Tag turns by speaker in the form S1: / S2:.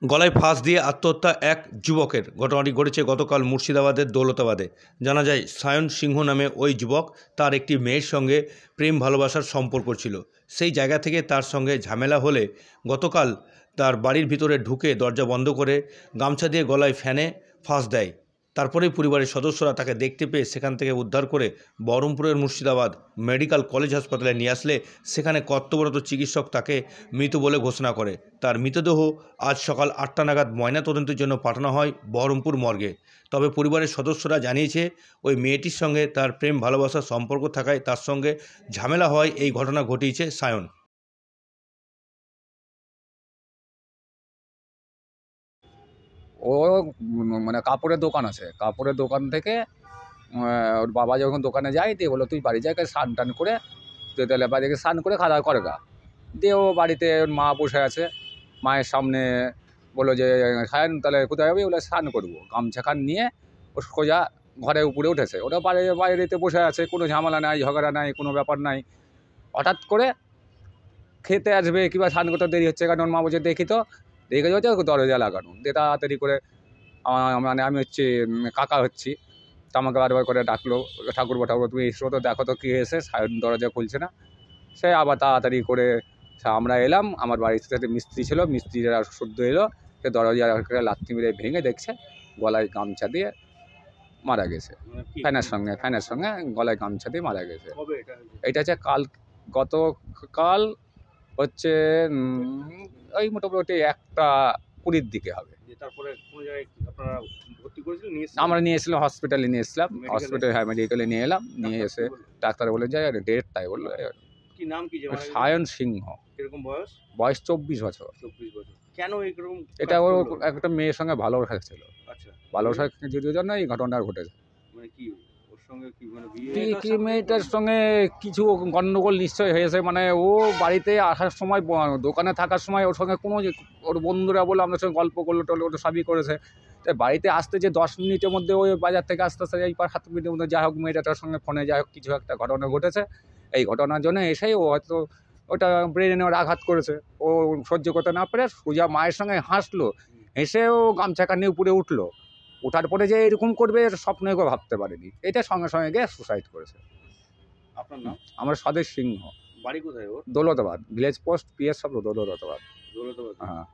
S1: গলায় ফাঁস দিয়ে আত্মহত্যা এক যুবকের। ঘটনাটি ঘটেছে গতকাল মুর্শিদাবাদের দৌলতাবাদে। জানা যায়, সায়ন সিংহ নামে ওই যুবক, তার একটি মেয়ের সঙ্গে প্রেম ভালোবাসার সম্পর্ক ছিল। সেই জায়গা থেকে তার সঙ্গে ঝামেলা হলে গতকাল তার বাড়ির ভিতরে ঢুকে দরজা বন্ধ করে গামছা দিয়ে গলায় ফ্যানে ফাঁস দেয়। তারপরেই পরিবারের সদস্যরা তাকে দেখতে পেয়ে সেখান থেকে উদ্ধার করে বহরমপুরের মুর্শিদাবাদ মেডিকেল কলেজ হাসপাতালে নিয়ে আসলে সেখানে কর্তব্যরত চিকিৎসক তাকে মৃত বলে ঘোষণা করে। তার মৃতদেহ আজ সকাল ৮টা নাগাদ ময়নাতদন্তের জন্য পাঠানো হয় বহরমপুর মর্গে। তবে পরিবারের সদস্যরা জানিয়েছে, ওই মেয়েটির সঙ্গে তার প্রেম ভালোবাসার সম্পর্ক থাকায় তার সঙ্গে ঝামেলা হয় এই ঘটনা ঘটিয়েছে সায়ন।
S2: ও মানে কাপড়ের দোকান আছে, কাপড়ের দোকান থেকে ওর বাবা যখন দোকানে যায় দিয়ে বললো তুই বাড়ি যাকে স্নান টান করে তুই তাহলে বাড়িকে স্নান করে খাওয়া দাওয়া করে গা। দিয়ে ও বাড়িতে ওর মা বসে আছে, মায়ের সামনে বললো যে খান তাহলে কোথায় যাবি, বলে স্নান করবো। গামছাখান নিয়ে ও সোজা ঘরে উপরে উঠেছে, ওটা বাইরেতে বসে আছে, কোনো ঝামেলা নাই, ঝগড়া নাই, কোনো ব্যাপার নাই। হঠাৎ করে খেতে আসবে কিংবা স্নান করতে দেরি হচ্ছে, কারণ ওর মা বলছে দেখি তো, দেখে যাচ্ছে দরজা লাগানো। দিয়ে তাড়াতাড়ি করে মানে আমি হচ্ছে কাকা হচ্ছি, তা আমাকে বারবার করে ডাকলো, ঠাকুরপো তুমি এসো তো, দেখো তো কী হয়েছে। সায়ন দরজা খুলছে না। সে আবার তাড়াতাড়ি করে আমরা এলাম, আমার বাড়ির সাথে মিস্ত্রি ছিল, মিস্ত্রিরা শুদ্ধ এলো, সে দরজা লাথি মেরে ভেঙে দেখছে গলায় গামছা দিয়ে মারা গেছে। ফ্যানের সঙ্গে গলায় গামছা দিয়ে মারা গেছে। এটা হচ্ছে গতকাল হচ্ছে ওই মোটামুটি 1:20 দিকে হবে। আমরা নিয়ে এসেছিলাম হসপিটালে, হ্যাঁ মেডিকেলে নিয়ে এলাম, নিয়ে এসে ডাক্তার বলে যে ডেট, তাই বললো।
S1: কি নাম কি?
S2: সায়ন সিংহ।
S1: এরকম বয়স?
S2: বয়স 24 বছর।
S1: 24 বছর। কেন এরকম?
S2: এটা ওর একটা মেয়ের সঙ্গে ভালোবাসা ছিল।
S1: আচ্ছা,
S2: ভালোবাসা যদিও জন্য এই ঘটনাটা ঘটেছে।
S1: মানে কি ওর সঙ্গে কি মানে বিয়ে?
S2: কি মেয়েটার সঙ্গে কিছু গন্ডগোল নিশ্চয়ই হয়েছে। মানে ও বাড়িতে আসার সময় দোকানে থাকার সময় ওর সঙ্গে কোনো ওর বন্ধুরা বলে আমাদের সঙ্গে গল্প করলো টলো, ওটা সবই করেছে। তাই বাড়িতে আসতে যে 10 মিনিটের মধ্যে ওই বাজার থেকে আস্তে আস্তে এই 7 মিনিটের মধ্যে যাই হোক মেয়েটার সঙ্গে ফোনে যাই হোক কিছু একটা ঘটনা ঘটেছে। এই ঘটনার জন্য এসেই ও হয়তো ওটা ব্রেনে ওর আঘাত করেছে। ও সহ্য করতে না পেরে সোজা মায়ের সঙ্গে হাসলো, হেসেও গামছাটা নিয়ে উপরে উঠলো। ওঠার পরে যে এরকম করবে স্বপ্নে কেউ ভাবতে পারেনি। এটা সঙ্গে সঙ্গে গিয়ে সুসাইড করেছে।
S1: আপনার নাম?
S2: আমার স্বদেশ সিংহ।
S1: বাড়ি কোথায় ওর?
S2: দৌলতাবাদ, ভিলেজ পোস্ট, PS সব দৌলতাবাদ।
S1: দৌলতাবাদ।
S2: হ্যাঁ।